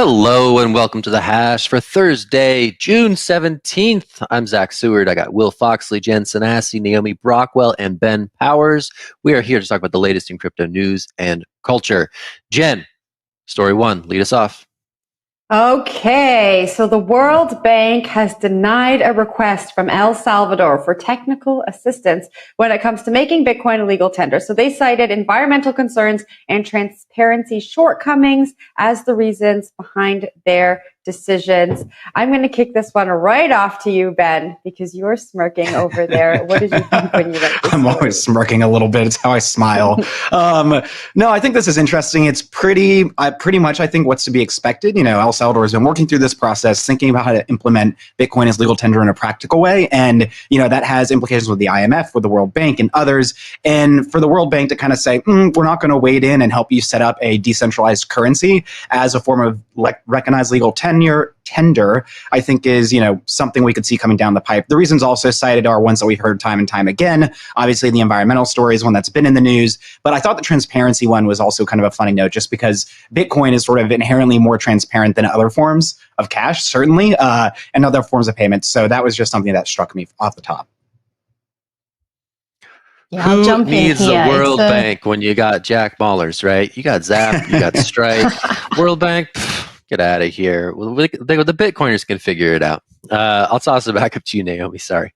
Hello and welcome to The Hash for Thursday, June 17th. I'm Zack Seward. I got Will Foxley, Jen Sanasie, Naomi Brockwell, and Ben Powers. We are here to talk about the latest in crypto news and culture. Jen, story one, lead us off. Okay, so the World Bank has denied a request from El Salvador for technical assistance when it comes to making Bitcoin a legal tender. So they cited environmental concerns and transparency shortcomings as the reasons behind their decisions. I'm going to kick this one right off to you, Ben, because you're smirking over there. What did you think when you read this I'm story? always smirking a little bit. It's how I smile. No, I think this is interesting. It's pretty much, I think, what's to be expected. You know, El Salvador has been working through this process, thinking about how to implement Bitcoin as legal tender in a practical way. And, you know, that has implications with the IMF, with the World Bank and others. And for the World Bank to kind of say, we're not going to wade in and help you set up a decentralized currency as a form of recognized legal tender, I think is, you know, something we could see coming down the pipe. The reasons also cited are ones that we've heard time and time again. Obviously, the environmental story is one that's been in the news, but I thought the transparency one was also kind of a funny note, just because Bitcoin is sort of inherently more transparent than other forms of cash, certainly, and other forms of payments. So that was just something that struck me off the top. Yeah, Who needs the World Bank when you got Jack Mallers, right? You got Zap, you got Strike. World Bank, get out of here. The Bitcoiners can figure it out. I'll toss it back up to you, Naomi. Sorry.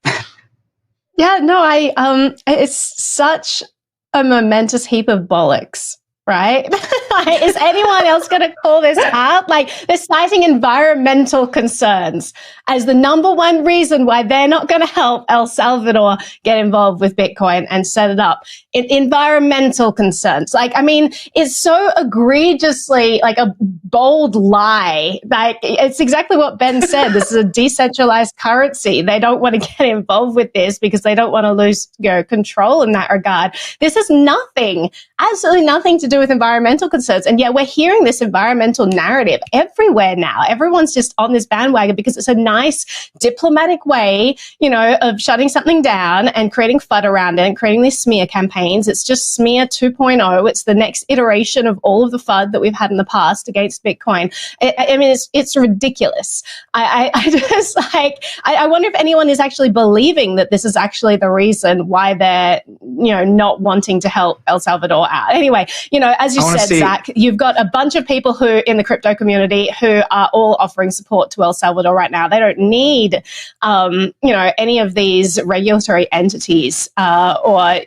Yeah, no, it's such a momentous heap of bollocks, right? Is anyone else going to call this out? Like, they're citing environmental concerns as the number one reason why they're not going to help El Salvador get involved with Bitcoin and set it up. Environmental concerns. Like, I mean, it's so egregiously like a bold lie. Like, it's exactly what Ben said. This is a decentralized currency. They don't want to get involved with this because they don't want to lose, control in that regard. This has nothing, absolutely nothing to do with environmental concerns. And yet we're hearing this environmental narrative everywhere now. Everyone's just on this bandwagon because it's a nice diplomatic way, of shutting something down and creating FUD around it and creating these smear campaigns. It's just smear 2.0. It's the next iteration of all of the FUD that we've had in the past against Bitcoin. I mean, it's ridiculous. I just I wonder if anyone is actually believing that this is actually the reason why they're, not wanting to help El Salvador out. Anyway, as you said, Zach, you've got a bunch of people who in the crypto community who are all offering support to El Salvador right now. They don't need, any of these regulatory entities or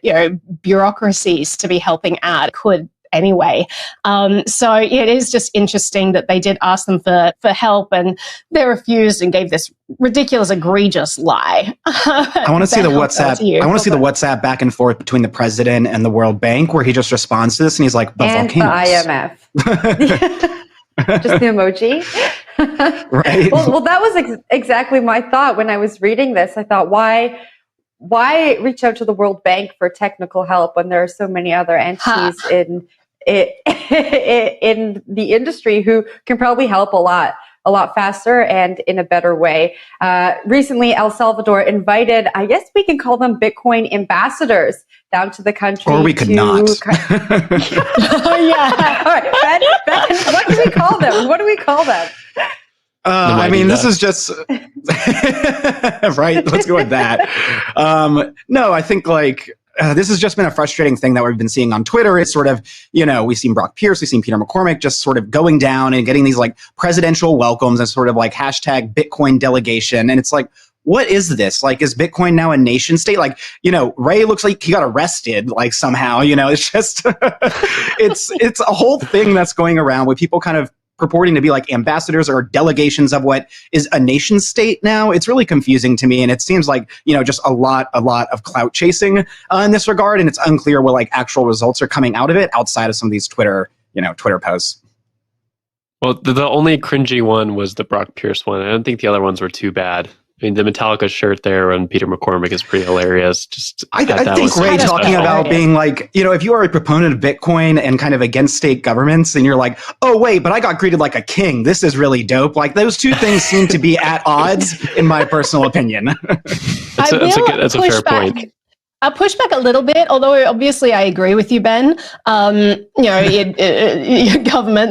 bureaucracies to be helping out. Could anyway. So it is just interesting that they did ask them for help and they refused and gave this ridiculous, egregious lie. I want to see the WhatsApp. I want to see the WhatsApp back and forth between the president and the World Bank, where he just responds to this and he's like, "The volcanoes." The IMF. Just the emoji. Right. Well, that was exactly my thought when I was reading this. I thought, why reach out to the World Bank for technical help when there are so many other entities in the industry who can probably help a lot faster and in a better way. Recently, El Salvador invited, I guess we can call them Bitcoin ambassadors, down to the country. Or we could not. Yeah. All right, Ben, what do we call them? I mean, this is just right. Let's go with that. No, I think this has just been a frustrating thing that we've been seeing on Twitter. It's sort of, we've seen Brock Pierce, we've seen Peter McCormack just sort of going down and getting these presidential welcomes and sort of hashtag Bitcoin delegation. And it's like, what is this? Is Bitcoin now a nation state? Ray looks like he got arrested, somehow, it's just, it's a whole thing that's going around with people kind of purporting to be ambassadors or delegations of what is a nation state now. It's really confusing to me. And it seems just a lot of clout chasing in this regard. And it's unclear what actual results are coming out of it outside of some of these Twitter posts. Well, the only cringy one was the Brock Pierce one. I don't think the other ones were too bad. I mean, the Metallica shirt there on Peter McCormack is pretty hilarious. I think Ray talking about being if you are a proponent of Bitcoin and kind of against state governments and you're like, oh, wait, but I got greeted like a king. This is really dope. Those two things seem to be at odds, in my personal opinion. That's a fair point. I'll push back a little bit, although obviously I agree with you, Ben. Governments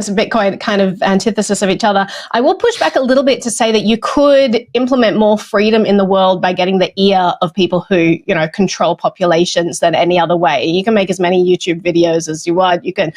and Bitcoin kind of antithesis of each other. I will push back a little bit to say that you could implement more freedom in the world by getting the ear of people who, control populations than any other way. You can make as many YouTube videos as you want. You can,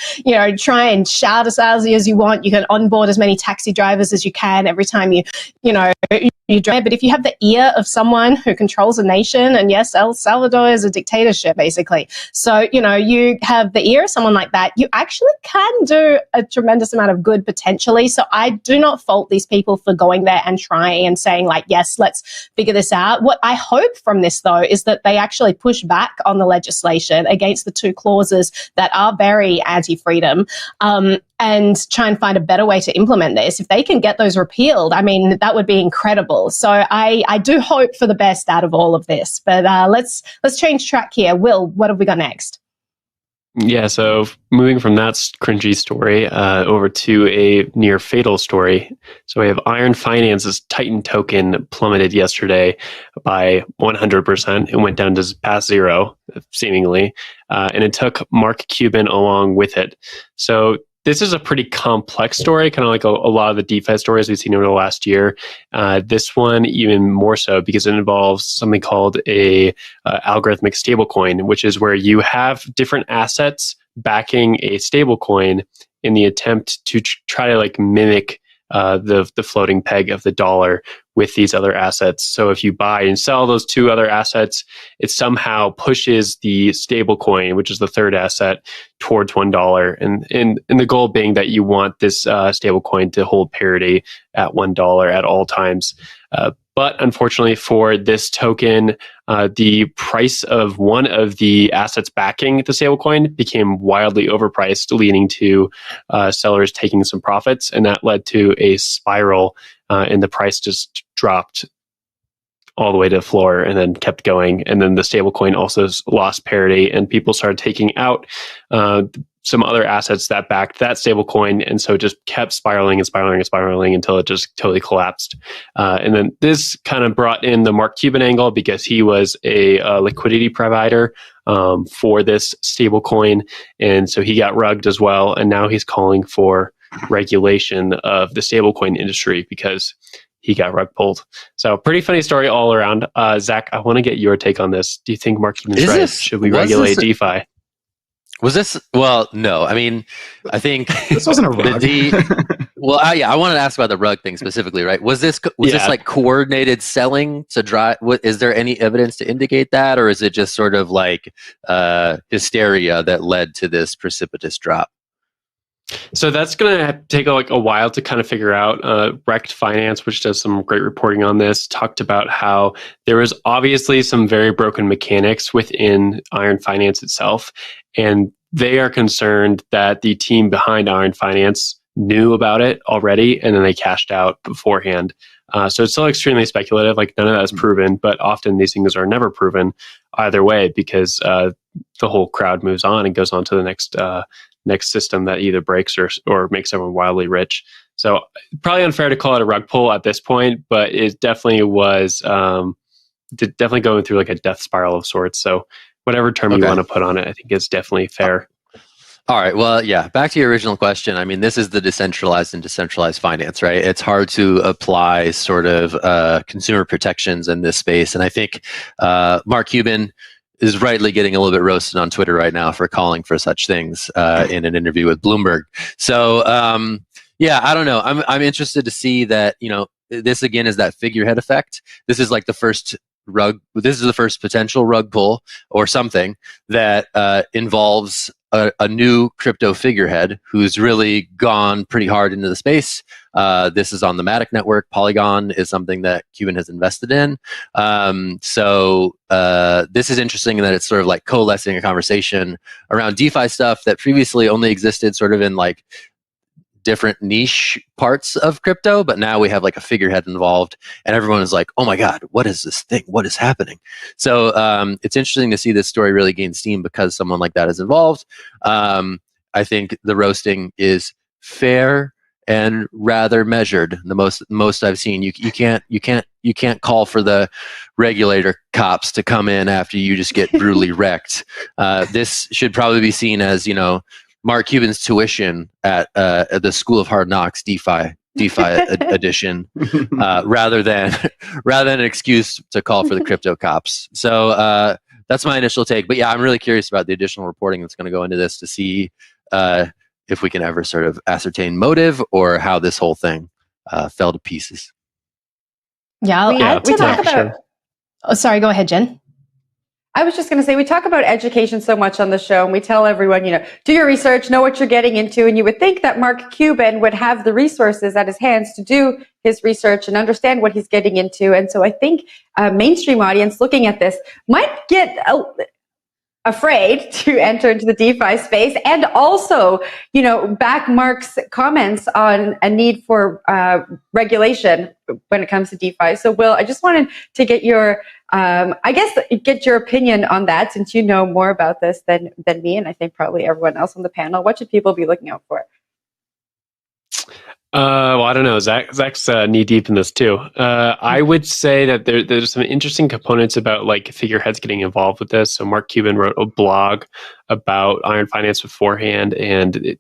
try and shout as loudly as you want. You can onboard as many taxi drivers as you can every time you drive. But if you have the ear of someone who controls a nation, and yes, El Salvador is a dictatorship, basically. So, you have the ear of someone like that, you actually can do a tremendous amount of good potentially. So I do not fault these people for going there and trying and saying like, yes, let's figure this out. What I hope from this, though, is that they actually push back on the legislation against the two clauses that are very anti-freedom, and try and find a better way to implement this. If they can get those repealed, I mean, that would be incredible. So I do hope for the best out of all of this. But let's change track here. Will, what have we got next? Yeah, so moving from that cringy story over to a near fatal story. So we have Iron Finance's Titan token plummeted yesterday by 100%. It went down to past zero, seemingly, and it took Mark Cuban along with it. So this is a pretty complex story, kind of like a lot of the DeFi stories we've seen over the last year. This one even more so because it involves something called a algorithmic stablecoin, which is where you have different assets backing a stablecoin in the attempt to try to like mimic the floating peg of the dollar with these other assets. So if you buy and sell those two other assets, it somehow pushes the stable coin, which is the third asset, towards $1. And the goal being that you want this stable coin to hold parity at $1 at all times. But unfortunately for this token, the price of one of the assets backing the stablecoin became wildly overpriced, leading to sellers taking some profits. And that led to a spiral, and the price just dropped all the way to the floor and then kept going. And then the stablecoin also lost parity, and people started taking out some other assets that backed that stablecoin, and so it just kept spiraling and spiraling and spiraling until it just totally collapsed. And then this kind of brought in the Mark Cuban angle because he was a liquidity provider for this stablecoin, and so he got rugged as well. And now he's calling for regulation of the stablecoin industry because he got rug pulled. So pretty funny story all around. Zach, I want to get your take on this. Do you think Mark Cuban's right? Should we regulate DeFi? Was this? Well, no. I mean, I think this wasn't a rug. I wanted to ask about the rug thing specifically, right? Was this like coordinated selling to drive? Is there any evidence to indicate that, or is it just sort of like hysteria that led to this precipitous drop? So that's going to take a while to kind of figure out. Wrecked Finance, which does some great reporting on this, talked about how there was obviously some very broken mechanics within Iron Finance itself. And they are concerned that the team behind Iron Finance knew about it already, and then they cashed out beforehand. So it's still extremely speculative. Like, none of that is proven, but often these things are never proven either way because the whole crowd moves on and goes on to the next system that either breaks or makes everyone wildly rich. So probably unfair to call it a rug pull at this point, but it definitely was definitely going through like a death spiral of sorts. So whatever term you want to put on it, I think is definitely fair. All right. Well, yeah, back to your original question. I mean, this is the decentralized and decentralized finance, right? It's hard to apply sort of consumer protections in this space. And I think Mark Cuban is rightly getting a little bit roasted on Twitter right now for calling for such things in an interview with Bloomberg. So, I don't know. I'm interested to see that, this again is that figurehead effect. This is like the first potential rug pull or something that involves a new crypto figurehead who's really gone pretty hard into the space. This is on the Matic network. Polygon is something that Cuban has invested in. So this is interesting in that it's sort of like coalescing a conversation around DeFi stuff that previously only existed sort of in like different niche parts of crypto, but now we have like a figurehead involved and everyone is like, oh my God, what is this thing? What is happening? So it's interesting to see this story really gain steam because someone like that is involved. I think the roasting is fair and rather measured. The most I've seen. You can't call for the regulator cops to come in after you just get brutally wrecked. This should probably be seen as, Mark Cuban's tuition at the School of Hard Knocks DeFi edition, rather than an excuse to call for the crypto cops. So that's my initial take. But yeah, I'm really curious about the additional reporting that's going to go into this to see if we can ever sort of ascertain motive or how this whole thing fell to pieces. Yeah, I'll add to that. Sure. Oh, sorry, go ahead, Jen. I was just going to say, we talk about education so much on the show, and we tell everyone, do your research, know what you're getting into, and you would think that Mark Cuban would have the resources at his hands to do his research and understand what he's getting into. And so I think a mainstream audience looking at this might get afraid to enter into the DeFi space, and also, back Mark's comments on a need for regulation when it comes to DeFi. So, Will, I just wanted to get your, get your opinion on that, since you know more about this than me, and I think probably everyone else on the panel. What should people be looking out for? Well, I don't know. Zach's knee deep in this too. I would say that there's some interesting components about like figureheads getting involved with this. So Mark Cuban wrote a blog about Iron Finance beforehand, and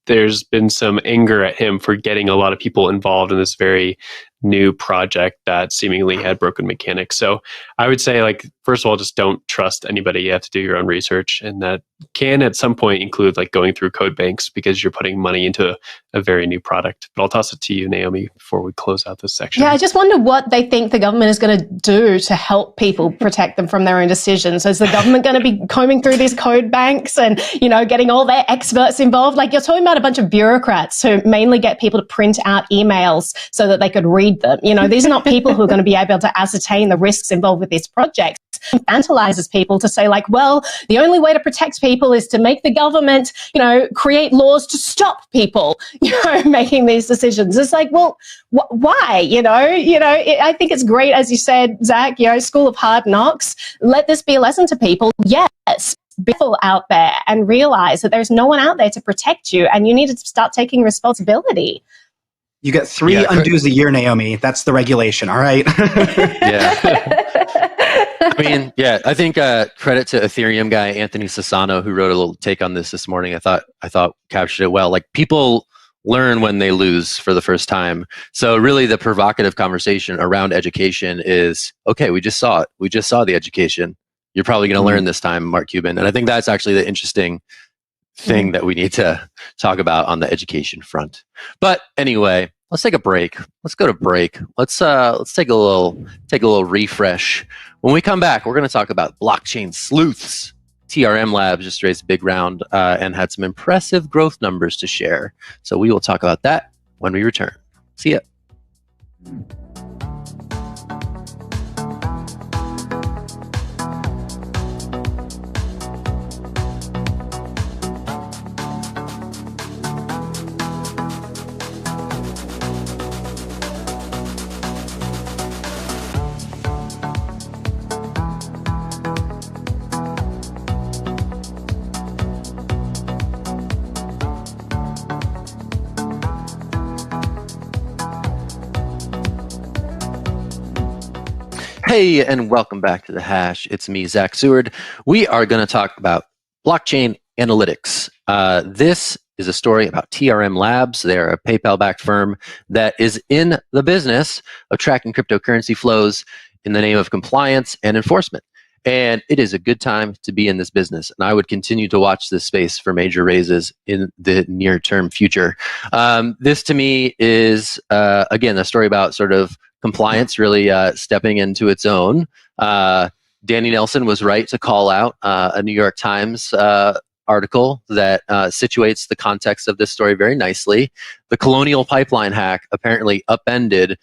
there's been some anger at him for getting a lot of people involved in this very new project that seemingly had broken mechanics. So I would say, like, first of all, just don't trust anybody. You have to do your own research, and that can at some point include like going through code banks, because you're putting money into a very new product. But I'll toss it to you, Naomi, before we close out this section. Yeah, I just wonder what they think the government is going to do to help people protect them from their own decisions. Is the government going to be combing through these code banks and, getting all their experts involved? Like, you're talking about a bunch of bureaucrats who mainly get people to print out emails so that they could read them. These are not people who are going to be able to ascertain the risks involved with these projects. It infantilizes people to say, like, well, the only way to protect people is to make the government, create laws to stop people, making these decisions. It's like, well, why? I think it's great, as you said, Zach, School of Hard Knocks. Let this be a lesson to people. Yes. Be careful out there and realize that there's no one out there to protect you, and you need to start taking responsibility. You get 3 undos a year, Naomi. That's the regulation, all right? I think credit to Ethereum guy Anthony Sassano, who wrote a little take on this morning. I thought captured it well. Like, people learn when they lose for the first time. So really the provocative conversation around education is, okay, we just saw it. We just saw the education. You're probably going to learn this time, Mark Cuban. And I think that's actually the interesting thing that we need to talk about on the education front. But anyway, let's take a break. Let's go to break. Let's take a little refresh. When we come back, we're going to talk about blockchain sleuths. TRM Labs just raised a big round and had some impressive growth numbers to share. So we will talk about that when we return. See ya. Hey, and welcome back to The Hash. It's me, Zack Seward. We are going to talk about blockchain analytics. This is a story about TRM Labs. They're a PayPal-backed firm that is in the business of tracking cryptocurrency flows in the name of compliance and enforcement. And it is a good time to be in this business. And I would continue to watch this space for major raises in the near-term future. This, to me, is, again, a story about sort of compliance really stepping into its own. Danny Nelson was right to call out a New York Times article that situates the context of this story very nicely. The Colonial Pipeline hack apparently upended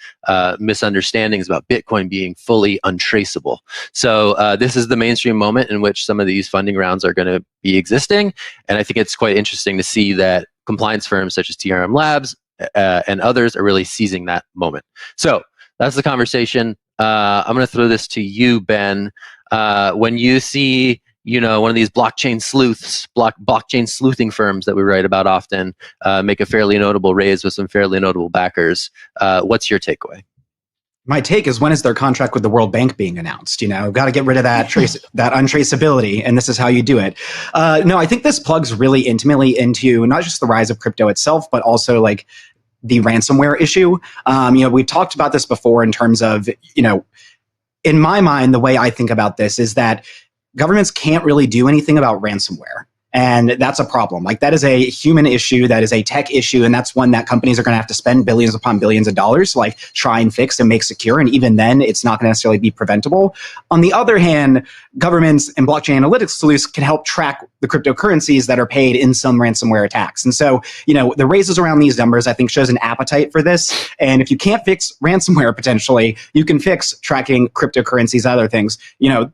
misunderstandings about Bitcoin being fully untraceable. So this is the mainstream moment in which some of these funding rounds are going to be existing. And I think it's quite interesting to see that compliance firms such as TRM Labs and others are really seizing that moment. So that's the conversation. I'm going to throw this to you, Ben. When you see one of these blockchain sleuths, blockchain sleuthing firms that we write about often, make a fairly notable raise with some fairly notable backers. What's your takeaway? My take is, when is their contract with the World Bank being announced? Got to get rid of that that untraceability, and this is how you do it. No, I think this plugs really intimately into not just the rise of crypto itself, but also like the ransomware issue. We've talked about this before in terms of, in my mind, the way I think about this is that governments can't really do anything about ransomware. And that's a problem. Like, that is a human issue, that is a tech issue, and that's one that companies are going to have to spend billions upon billions of dollars to like try and fix and make secure. And even then, it's not going to necessarily be preventable. On the other hand, governments and blockchain analytics solutions can help track the cryptocurrencies that are paid in some ransomware attacks. And so, the raises around these numbers, I think, shows an appetite for this. And if you can't fix ransomware, potentially, you can fix tracking cryptocurrencies, other things.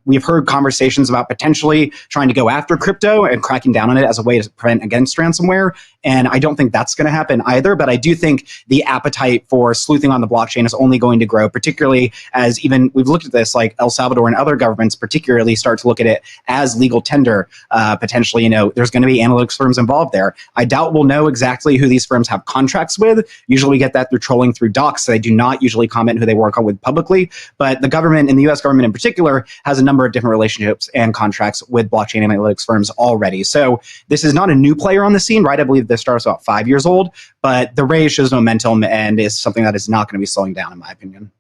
We've heard conversations about potentially trying to go after crypto and cracking down on it as a way to prevent against ransomware. And I don't think that's going to happen either. But I do think the appetite for sleuthing on the blockchain is only going to grow, particularly as even we've looked at this, like El Salvador and other governments particularly start to look at it as legal tender. Potentially, there's going to be analytics firms involved there. I doubt we'll know exactly who these firms have contracts with. Usually we get that through trolling through docs. So they do not usually comment who they work on with publicly. But the government, and the US government in particular, has a number of different relationships and contracts with blockchain analytics firms already. So this is not a new player on the scene, right? I believe this starts about 5 years old, but the raise shows momentum and is something that is not going to be slowing down, in my opinion.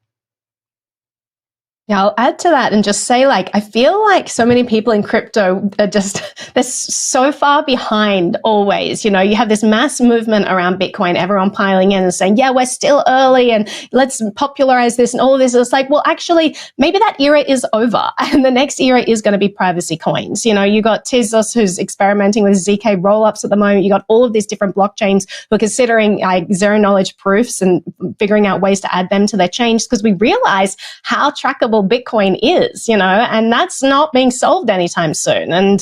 Yeah, I'll add to that and just say, I feel like so many people in crypto are they're so far behind always. You have this mass movement around Bitcoin, everyone piling in and saying, yeah, we're still early and let's popularize this and all of this. It's like, well, actually, maybe that era is over and the next era is going to be privacy coins. You got Tezos, who's experimenting with ZK rollups at the moment. You got all of these different blockchains who are considering zero knowledge proofs and figuring out ways to add them to their chains, because we realize how trackable Bitcoin is, and that's not being solved anytime soon. And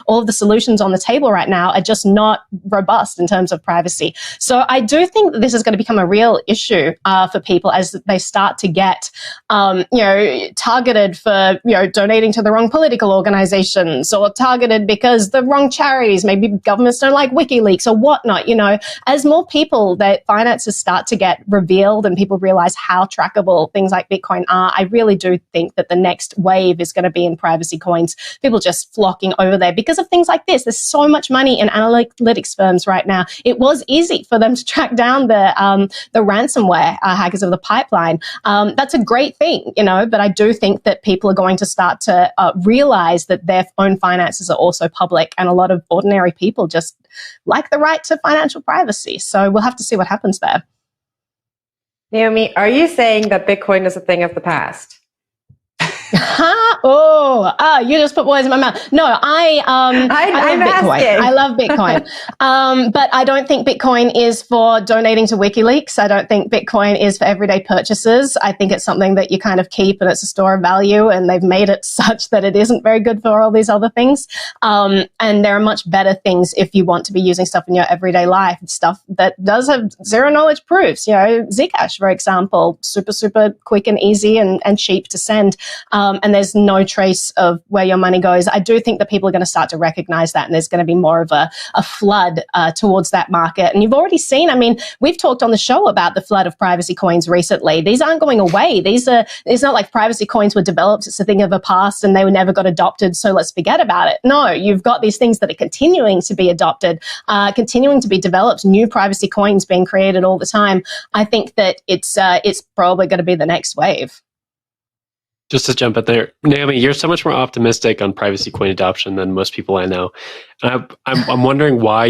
all of the solutions on the table right now are just not robust in terms of privacy. So I do think that this is going to become a real issue for people as they start to get, targeted for, donating to the wrong political organizations, or targeted because the wrong charities, maybe governments don't like WikiLeaks or whatnot. As more people, their finances start to get revealed and people realize how trackable things like Bitcoin are, I really do think that the next wave is going to be in privacy coins, people just flocking over there because of things like this. There's so much money in analytics firms right now. It was easy for them to track down the ransomware hackers of the pipeline. That's a great thing, but I do think that people are going to start to realize that their own finances are also public, and a lot of ordinary people just like the right to financial privacy. So we'll have to see what happens there. Naomi, are you saying that Bitcoin is a thing of the past? You just put words in my mouth. No, I love Bitcoin. I love Bitcoin. But I don't think Bitcoin is for donating to WikiLeaks. I don't think Bitcoin is for everyday purchases. I think it's something that you kind of keep and it's a store of value, and they've made it such that it isn't very good for all these other things. And there are much better things if you want to be using stuff in your everyday life, stuff that does have zero knowledge proofs. Zcash, for example, super, super quick and easy and cheap to send. And there's no trace of where your money goes. I do think that people are going to start to recognize that, and there's going to be more of a flood towards that market. And you've already seen, we've talked on the show about the flood of privacy coins recently. These aren't going away. It's not like privacy coins were developed, it's a thing of the past and they never got adopted, so let's forget about it. No, you've got these things that are continuing to be adopted, continuing to be developed, new privacy coins being created all the time. I think that it's probably going to be the next wave. Just to jump in there, Naomi, you're so much more optimistic on privacy coin adoption than most people I know. And I'm wondering why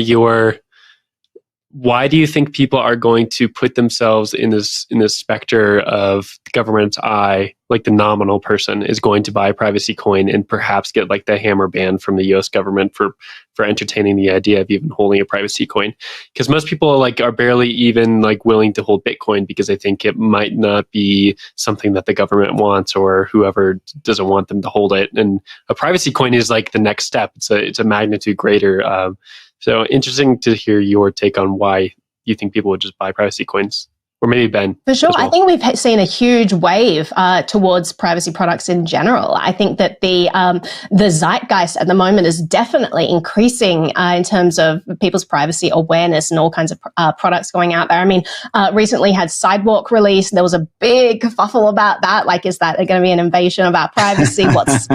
do you think people are going to put themselves in this specter of the government's eye, like the nominal person is going to buy a privacy coin and perhaps get like the hammer ban from the US government for entertaining the idea of even holding a privacy coin? Because most people are barely even willing to hold Bitcoin because they think it might not be something that the government wants or whoever doesn't want them to hold it. And a privacy coin is the next step. It's a magnitude greater. So interesting to hear your take on why you think people would just buy privacy coins. Or maybe Ben. For sure. Well. I think we've seen a huge wave towards privacy products in general. I think that the zeitgeist at the moment is definitely increasing in terms of people's privacy awareness and all kinds of products going out there. I mean, recently had Sidewalk released. There was a big fuffle about that. Like, is that going to be an invasion of our privacy? What's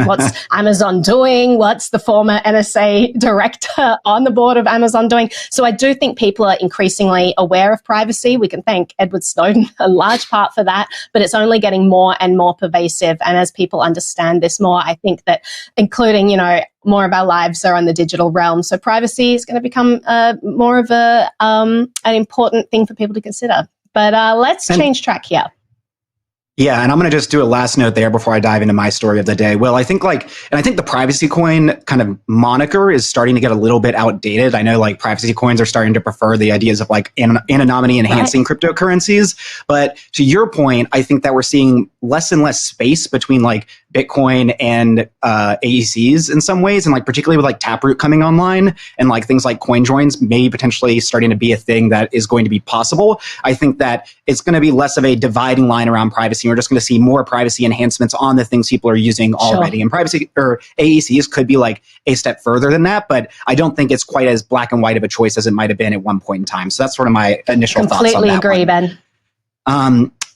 Amazon doing? What's the former NSA director on the board of Amazon doing? So I do think people are increasingly aware of privacy. We can thank Edward Snowden a large part for that, but it's only getting more and more pervasive. And as people understand this more, I think that including, more of our lives are on the digital realm. So privacy is going to become more of an important thing for people to consider. But let's change track here. Yeah, and I'm going to just do a last note there before I dive into my story of the day. Well, I think the privacy coin kind of moniker is starting to get a little bit outdated. I know privacy coins are starting to prefer the ideas of anonymity enhancing cryptocurrencies. But to your point, I think that we're seeing less and less space between Bitcoin and AECs in some ways, and particularly with Taproot coming online and things like CoinJoins maybe potentially starting to be a thing that is going to be possible. I think that it's going to be less of a dividing line around privacy. We're just going to see more privacy enhancements on the things people are using already. Sure. And privacy or AECs could be a step further than that, but I don't think it's quite as black and white of a choice as it might have been at one point in time. So that's sort of my initial thoughts on that. Completely agree, Ben.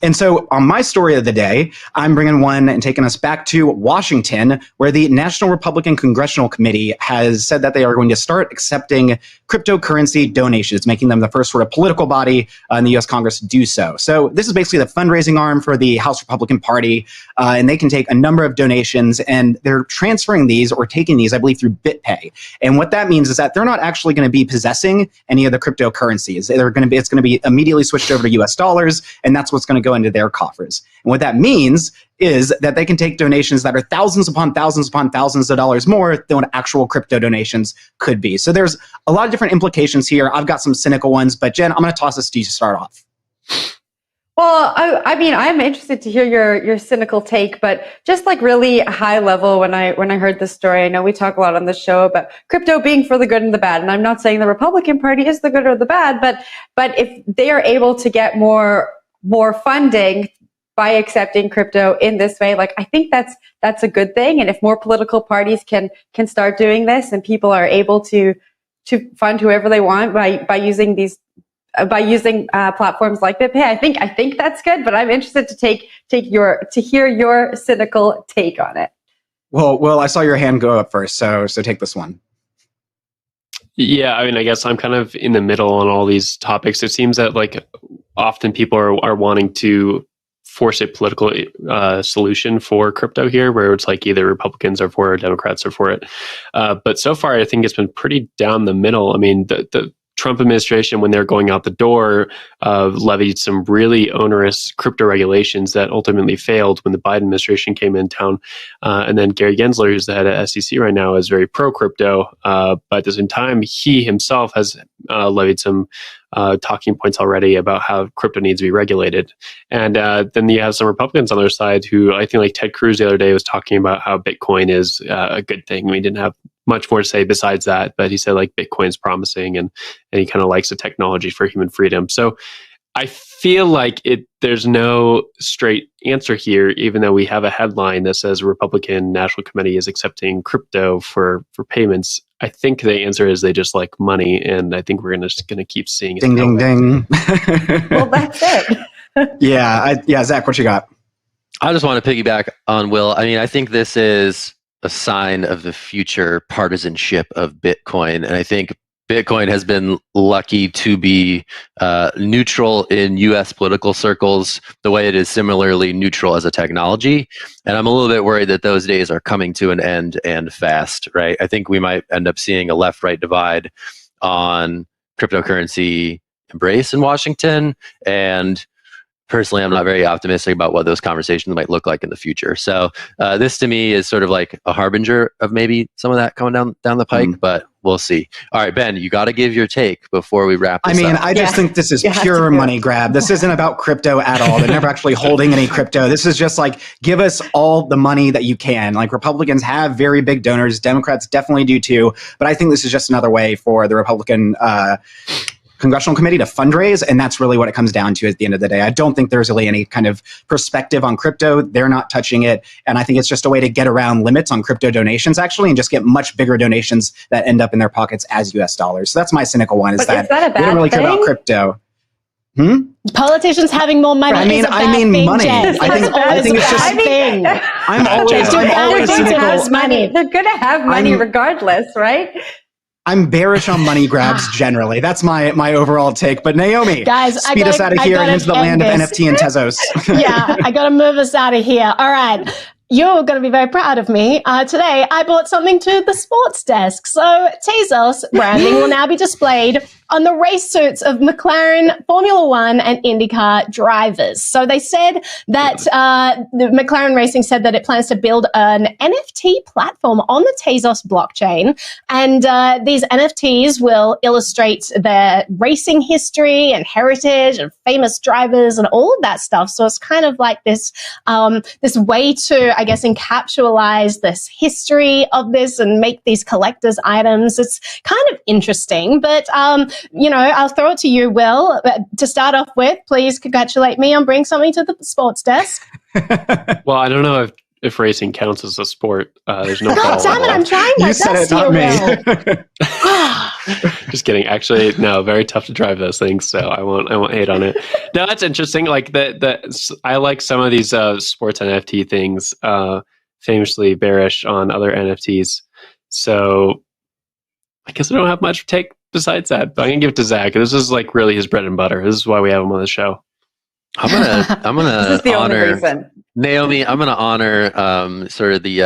And so on my story of the day, I'm bringing one and taking us back to Washington, where the National Republican Congressional Committee has said that they are going to start accepting cryptocurrency donations, making them the first sort of political body in the U.S. Congress to do so. So this is basically the fundraising arm for the House Republican Party, and they can take a number of donations, and they're transferring these or taking these, I believe, through BitPay. And what that means is that they're not actually going to be possessing any of the cryptocurrencies. It's going to be immediately switched over to U.S. dollars, and that's what's going to go into their coffers. And what that means is that they can take donations that are thousands upon thousands upon thousands of dollars more than what actual crypto donations could be. So there's a lot of different implications here. I've got some cynical ones, but Jen, I'm going to toss this to you to start off. Well, I mean, I'm interested to hear your cynical take, but just really high level, when I heard this story, I know we talk a lot on the show about crypto being for the good and the bad, and I'm not saying the Republican Party is the good or the bad, but if they are able to get more funding by accepting crypto in this way, I think that's a good thing. And if more political parties can start doing this, and people are able to fund whoever they want by using platforms like BitPay, I think that's good. But I'm interested to hear your cynical take on it. Well, I saw your hand go up first, so take this one. Yeah, I mean, I guess I'm kind of in the middle on all these topics. It seems that often people are wanting to force a political solution for crypto here, where it's either Republicans are for it or Democrats are for it. But so far, I think it's been pretty down the middle. I mean, the Trump administration, when they're going out the door, levied some really onerous crypto regulations that ultimately failed when the Biden administration came in town. And then Gary Gensler, who's the head of SEC right now, is very pro-crypto. But at the same time, he himself has levied some talking points already about how crypto needs to be regulated. And then you have some Republicans on their side who, I think Ted Cruz the other day was talking about how Bitcoin is a good thing. We didn't have much more to say besides that, but he said Bitcoin's promising and he kind of likes the technology for human freedom. So I feel there's no straight answer here, even though we have a headline that says Republican National Committee is accepting crypto for payments. I think the answer is they just like money, and I think we're just going to keep seeing it. Ding, ding, ding. Well, that's it. Yeah, Zach, what you got? I just want to piggyback on Will. I mean, I think this is a sign of the future partisanship of Bitcoin. And I think Bitcoin has been lucky to be neutral in U.S. political circles the way it is similarly neutral as a technology. And I'm a little bit worried that those days are coming to an end and fast, right? I think we might end up seeing a left-right divide on cryptocurrency embrace in Washington. And personally, I'm not very optimistic about what those conversations might look like in the future. So this to me is sort of a harbinger of maybe some of that coming down the pike, but we'll see. All right, Ben, you got to give your take before we wrap this up. I just think this is pure money grab. This isn't about crypto at all. They're never actually holding any crypto. This is just give us all the money that you can. Republicans have very big donors. Democrats definitely do too. But I think this is just another way for the Republican congressional committee to fundraise, and that's really what it comes down to at the end of the day. I don't think there's really any kind of perspective on crypto. They're not touching it, and I think it's just a way to get around limits on crypto donations, actually, and just get much bigger donations that end up in their pockets as US dollars. So that's my cynical one, is that a bad they don't really care about crypto. Politicians having more money. I mean money. Jen. I think it's just. I'm always cynical. Money. They're gonna have money regardless, right? I'm bearish on money grabs generally. That's my overall take. But Naomi, guys, speed us out of here and into the land of NFT and Tezos. Yeah, I got to move us out of here. All right. You're going to be very proud of me. Today, I bought something to the sports desk. So Tezos branding will now be displayed on the race suits of McLaren Formula One and IndyCar drivers. So they said that the McLaren Racing said that it plans to build an NFT platform on the Tezos blockchain. And these NFTs will illustrate their racing history and heritage and famous drivers and all of that stuff. So it's kind of like this, this way to, I guess, encapsulate this history of this and make these collector's items. It's kind of interesting, but I'll throw it to you, Will. To start off with, please congratulate me on bringing something to the sports desk. Well, I don't know if racing counts as a sport. There's no. God damn it! I'm trying my best. You said it, not me. Just kidding. Actually, no. Very tough to drive those things, so I won't hate on it. No, that's interesting. Like I like some of these sports NFT things. Famously bearish on other NFTs. So I guess I don't have much to take besides that. But I'm gonna give it to Zack. This is like really his bread and butter. This is why we have him on the show. I'm gonna This is the only honor reason. Naomi. I'm gonna honor sort of the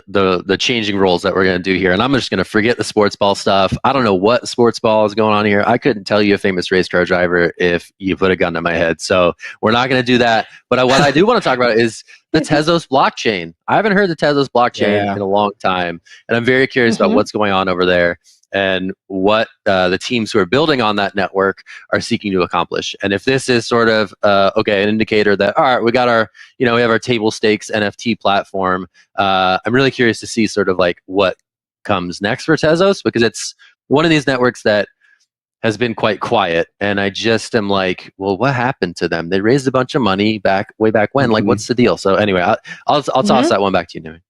the changing roles that we're gonna do here, and I'm just gonna forget the sports ball stuff. I don't know what sports ball is going on here. I couldn't tell you a famous race car driver if you put a gun to my head. So we're not gonna do that. But what I do want to talk about is the Tezos blockchain. I haven't heard the Tezos blockchain in a long time, and I'm very curious about what's going on over there and what the teams who are building on that network are seeking to accomplish. And if this is sort of an indicator that, all right, we got our, we have our table stakes NFT platform. I'm really curious to see sort of like what comes next for Tezos, because it's one of these networks that has been quite quiet. And I just am like, well, what happened to them? They raised a bunch of money way back when. Like, what's the deal? So anyway, I'll toss that one back to you, Naomi.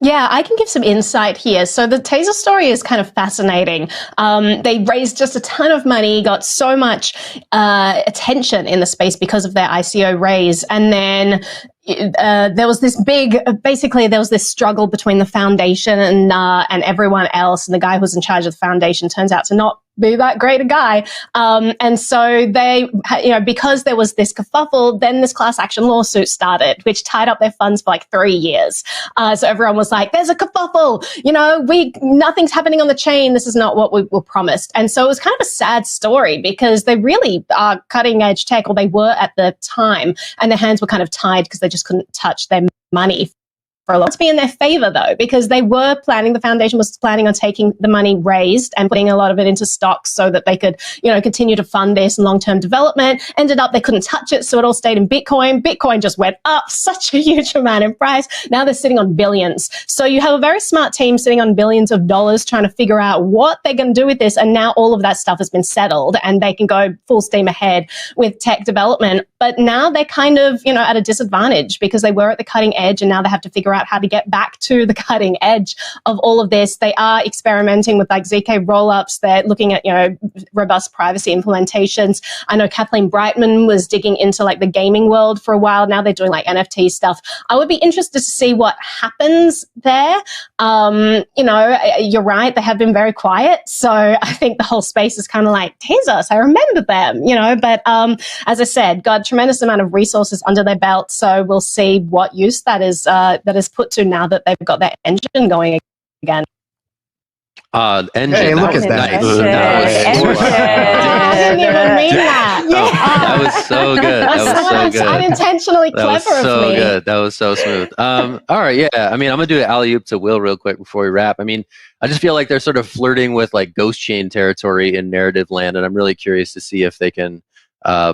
Yeah, I can give some insight here. So the Tezos story is kind of fascinating. They raised just a ton of money, got so much attention in the space because of their ICO raise. And then there was this struggle between the foundation and everyone else. And the guy who was in charge of the foundation turns out to not be that great a guy. And so they, because there was this kerfuffle, then this class action lawsuit started, which tied up their funds for like 3 years. So everyone was like, there's a kerfuffle, nothing's happening on the chain. This is not what we were promised. And so it was kind of a sad story because they really are cutting edge tech, or they were at the time, and their hands were kind of tied because they just couldn't touch their money. Let's be in their favor, though, because the foundation was planning on taking the money raised and putting a lot of it into stocks so that they could, continue to fund this and long-term development. Ended up, they couldn't touch it, so it all stayed in Bitcoin. Bitcoin just went up such a huge amount in price. Now they're sitting on billions. So you have a very smart team sitting on billions of dollars trying to figure out what they're going to do with this. And now all of that stuff has been settled and they can go full steam ahead with tech development. But now they're kind of, at a disadvantage because they were at the cutting edge and now they have to figure out how to get back to the cutting edge of all of this. They are experimenting with like ZK rollups. They're looking at, robust privacy implementations. I know Kathleen Brightman was digging into like the gaming world for a while. Now they're doing like NFT stuff. I would be interested to see what happens there. You're right. They have been very quiet. So I think the whole space is kind of like, Tezos, I remember them, but as I said, got a tremendous amount of resources under their belt. So we'll see what use that is put to now that they've got that engine going again. Engine. Hey, look at that. I didn't even mean that. That was so good. That was so good. Unintentionally clever of me. That was so good. That was so smooth. All right, yeah. I mean, I'm gonna do an alley-oop to Will real quick before we wrap. I mean, I just feel like they're sort of flirting with like ghost chain territory in narrative land, and I'm really curious to see if they can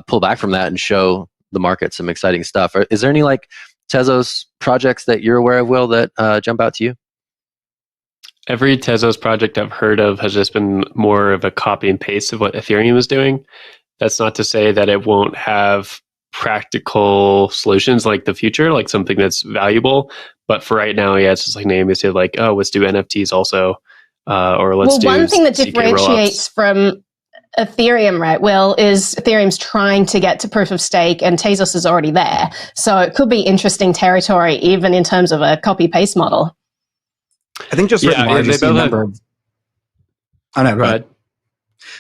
pull back from that and show the market some exciting stuff. Is there any like Tezos projects that you're aware of, Will, that jump out to you? every Tezos project I've heard of has just been more of a copy and paste of what Ethereum is doing. That's not to say that it won't have practical solutions like the future, like something that's valuable. But for right now, yeah, it's just like Naomi said, like, oh, let's do NFTs also, or let's do. Well, one thing that CK differentiates rollups. from Ethereum, right, Will, is Ethereum's trying to get to proof of stake and Tezos is already there. So it could be interesting territory, even in terms of a copy-paste model. I think just writ large, you see a number of... Oh, no, go ahead.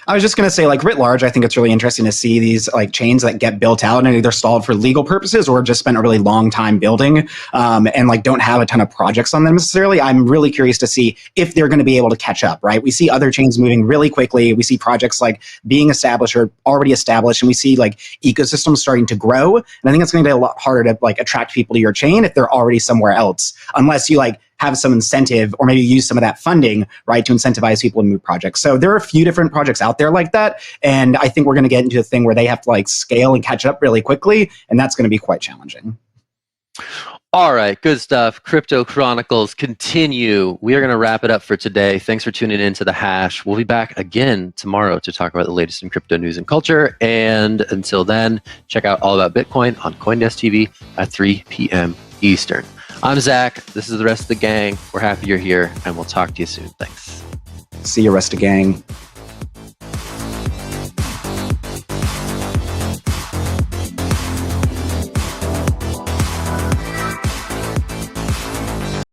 I was just going to say, like, writ large, I think it's really interesting to see these like chains that get built out and either stalled for legal purposes or just spent a really long time building and like don't have a ton of projects on them necessarily. I'm really curious to see if they're going to be able to catch up, right? We see other chains moving really quickly. We see projects like being established or already established, and we see like ecosystems starting to grow. And I think it's going to be a lot harder to like attract people to your chain if they're already somewhere else, unless you like have some incentive or maybe use some of that funding, right, to incentivize people to move projects. So there are a few different projects out there like that. And I think we're going to get into a thing where they have to like scale and catch up really quickly. And that's going to be quite challenging. All right, good stuff. Crypto Chronicles continue. We are going to wrap it up for today. Thanks for tuning in to The Hash. We'll be back again tomorrow to talk about the latest in crypto news and culture. And until then, check out All About Bitcoin on CoinDesk TV at 3 p.m. Eastern. I'm Zach. This is the rest of the gang. We're happy you're here, and we'll talk to you soon. Thanks. See you, rest of gang.